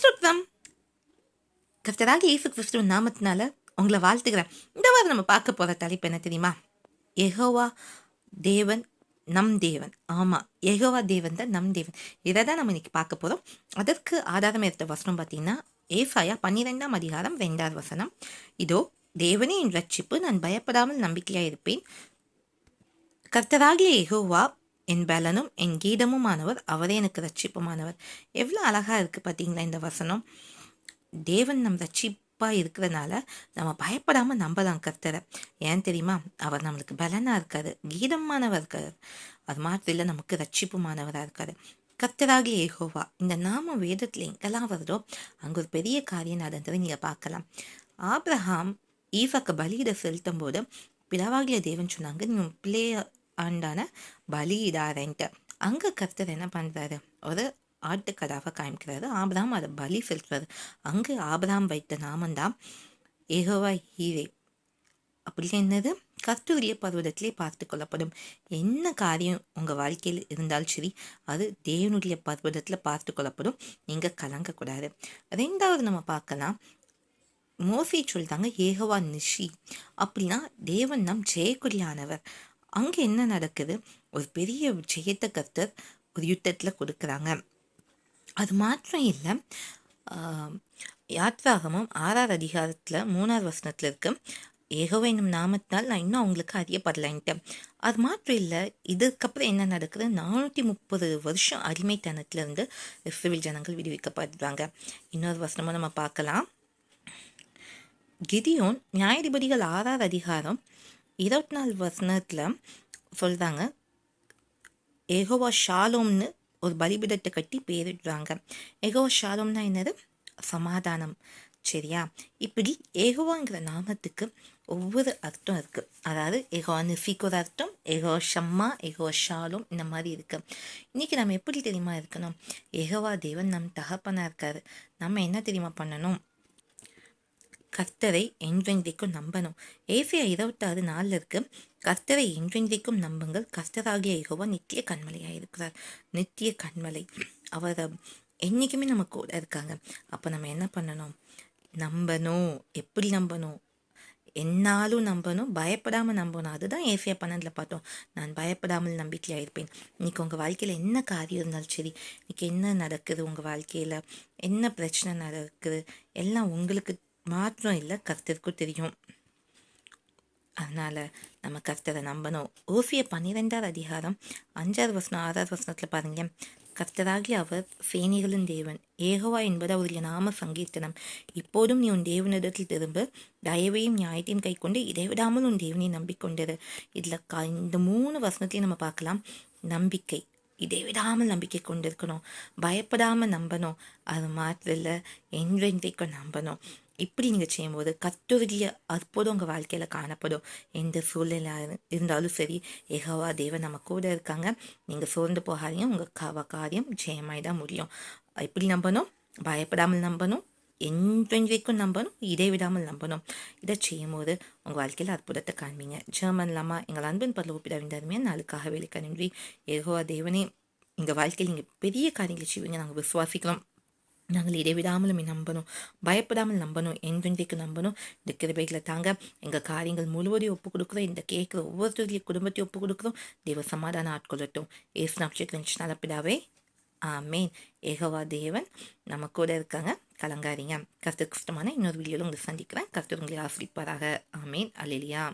ஸ்தோத்திரம். கர்த்தராக இயேசு கிறிஸ்துவின் நாமத்தினால உங்களை வாழ்த்துக்கிறேன். இந்த வாரம் நம்ம பார்க்க போகிற தலைப்பு என்ன தெரியுமா? யெகோவா தேவன் நம் தேவன். ஆமாம், யெகோவா தேவன் தான் நம் தேவன். இதை தான் நம்ம இன்னைக்கு பார்க்க போகிறோம். அதற்கு ஆதாரம் எடுத்த வசனம் பார்த்தீங்கன்னா ஏசாயா 12ஆம் அதிகாரம் 2வது வசனம். இதோ தேவனே என் ரட்சிப்பு, நான் பயப்படாமல் நம்பிக்கையாக இருப்பேன். கர்த்தராகிய யெகோவா என் பலனும் என் கீதமுமானவர், அவரே எனக்கு ரட்சிப்புமானவர். எவ்வளோ அழகாக இருக்குது பார்த்தீங்களா இந்த வசனம். தேவன் நம் ரட்சிப்பாக இருக்கிறதுனால நம்ம பயப்படாமல் நம்பலாம் கர்த்தரை. ஏன் தெரியுமா? அவர் நம்மளுக்கு பலனாக இருக்காரு, கீதமானவர் இருக்காரு. அது மாத்திரம் இல்லை, நமக்கு ரட்சிப்புமானவராக இருக்காரு. கர்த்தராகிய யெகோவா இந்த நாம வேதத்தில் எங்கெல்லாம் வருதோ அங்கே ஒரு பெரிய காரியம் நடந்ததை நீங்கள் பார்க்கலாம். ஆபிரகாம் ஈசாக்கு பலியிட செலுத்தும் போது பிதாவாகிய தேவன் சொன்னாங்க, நீ பிள்ளைய ஆண்டான பலியிடாரன்ட்டு. அங்கே கர்த்தர் என்ன பண்ணுறாரு? ஒரு ஆட்டுக்கடாவை காமிக்கிறாரு. ஆபிரகாம் அதை பலி செலுத்துறாரு. அங்கே ஆபிரகாம் வைத்த நாமந்தான் யெகோவா ஈரே. அப்படி என்னது? கர்த்தருடைய பர்வதத்திலே பார்த்து கொள்ளப்படும். என்ன காரியம் உங்கள் வாழ்க்கையில் இருந்தாலும் சரி, அது தேவனுடைய பர்வதத்தில் பார்த்து கொள்ளப்படும். நீங்கள் கலங்கக்கூடாது. 2வது நம்ம பார்க்கலாம், மோசே சொல்லிட்டாங்க யெகோவா நிஷி. அப்படின்னா தேவன் நம் ஜெயக்குரியானவர். அங்கே என்ன நடக்குது? ஒரு பெரிய ஜெயத்தை கர்த்தர் ஒரு யுத்தத்தில் கொடுக்குறாங்க. அது மாத்திரம் இல்லை, யாத்ராகமம் 6வது அதிகாரத்தில் 3வது வசனத்தில் இருக்கு, யெகோவா என்னும் நாமத்தினால் நான் இன்னும் அவங்களுக்கு அறியப்படலைன்ட்டேன். அது மாத்திரம் இல்லை, இதுக்கப்புறம் என்ன நடக்குது? 430 வருஷம் அடிமைத்தனத்திலிருந்து இஸ்ரவேல் ஜனங்கள் விடுவிக்கப்படுறாங்க. இன்னொரு வசனமும் நம்ம பார்க்கலாம். கிதியோன் நியாயாதிபதிகள் 6வது அதிகாரம் 24 வசனத்தில் சொல்கிறாங்க, யெகோவா ஷாலோம்னு ஒரு பலிபீடத்தை கட்டி பேரிடுறாங்க. யெகோவா ஷாலோம்னா என்னது? சமாதானம். சரியா? இப்படி யெகோவாங்கிற நாமத்துக்கு ஒவ்வொரு அர்த்தம் இருக்குது. அதாவது யெகோவா நிசிக்கு ஒரு அர்த்தம், யெகோவா ஷம்மா, யெகோவா ஷாலோம், இந்த மாதிரி இருக்குது. இன்றைக்கி நம்ம எப்படி தெரியுமா இருக்கணும்? யெகோவா தேவன் நம் தகப்பனாக இருக்காரு. நம்ம என்ன தெரியுமா பண்ணணும்? கர்த்தரை என்றென்றைக்கும் நம்பணும். ஏசாயா 26:4 இருக்கு, கர்த்தரை என்றென்றைக்கும் நம்புங்கள், கர்த்தராகிய யெகோவா நித்திய கண்மலையாக இருக்கிறார். நித்திய கண்மலை, அவர் என்றைக்குமே நம்ம கூட இருக்காங்க. அப்போ நம்ம என்ன பண்ணணும்? நம்பணும். எப்படி நம்பணும்? என்னாலும் நம்பணும், பயப்படாமல் நம்பணும். அதுதான் ஏசாயா 12 பார்த்தோம். நான் பயப்படாமல் நம்பிக்கையாக இருப்பேன். இன்றைக்கி உங்கள் வாழ்க்கையில் என்ன காரியம் இருந்தாலும் சரி, இன்றைக்கி என்ன நடக்குது, உங்கள் வாழ்க்கையில் என்ன பிரச்சனை நடக்குது, எல்லாம் உங்களுக்கு மாற்றம் இல்லை, கர்த்தருக்கும் தெரியும். அதனால் நம்ம கர்த்தரை நம்பணும். ஓசியா 12வது அதிகாரம் 5வது வசனம் 6வது வசனத்தில் பாருங்க, கர்த்தராகி அவர் சேனைகளின் தேவன், யெகோவா என்பது அவருடைய நாம சங்கீர்த்தனம். இப்போதும் நீ உன் தேவனிடத்தில் திரும்ப, தயவையும் நியாயத்தையும் கை கொண்டு இடைவிடாமல் உன் தேவனை நம்பிக்கொண்டிரு. இதில் இந்த 3 வசனத்தையும் நம்ம பார்க்கலாம். நம்பிக்கை, இடைவிடாமல் நம்பிக்கை கொண்டிருக்கணும், பயப்படாமல் நம்பணும். அது மாத்திரம் இல்லை, என்றென்றைக்கும் நம்பணும். இப்படி நீங்கள் செய்யும்போது கர்த்தருடைய அற்புதம் உங்கள் வாழ்க்கையில் காணப்படும். எந்த சூழ்நிலை இருந்தாலும் சரி, யெகோவா தேவன் நம்ம கூட இருக்காங்க. நீங்கள் சோர்ந்து போகாதீங்க, உங்கள் காரியம் ஜெயமாய் தான் முடியும். எப்படி நம்பணும்? பயப்படாமல் நம்பணும், என்றென்றைக்கும் நம்பணும், இடைவிடாமல் நம்பணும். இதை செய்யும்போது உங்கள் வாழ்க்கையில் அற்புதத்தை காண்பீங்க. ஜெர்மன்லாமா எங்கள் அன்பின் பரலோக பிதாவின் தருமையாக நாளுக்காக வேலைக்கு நன்றி. யெகோவா தேவனே, எங்கள் வாழ்க்கையில் நீங்கள் பெரிய காரியங்களை செய்வீங்க, நாங்கள் விசுவாசிக்கிறோம். நாங்கள் இடைவிடாமலும் நம்பணும், பயப்படாமல் நம்பணும், என்றென்றைக்கு நம்பணும். இந்த கிருபைகளை தாங்க. எங்கள் காரியங்கள் முழுவதையும் ஒப்பு கொடுக்குறோம். இந்த கேட்குற ஒவ்வொருத்தருடைய குடும்பத்தையும் ஒப்பு கொடுக்குறோம். தேவ சமாதானம் ஆட்கொள்ளட்டும். ஏசு நாமத்தில் பிதாவே, ஆமேன். யெகோவா தேவன் நம்ம கூட இருக்காங்க, கலங்காதீங்க. கர்த்தருக்கு இஷ்டமான இன்னொரு வீடியோவில் உங்களை சந்திக்கிறேன். கர்த்தர் உங்களை ஆசீர்வதிப்பாராக. ஆமேன். அல்லேலூயா.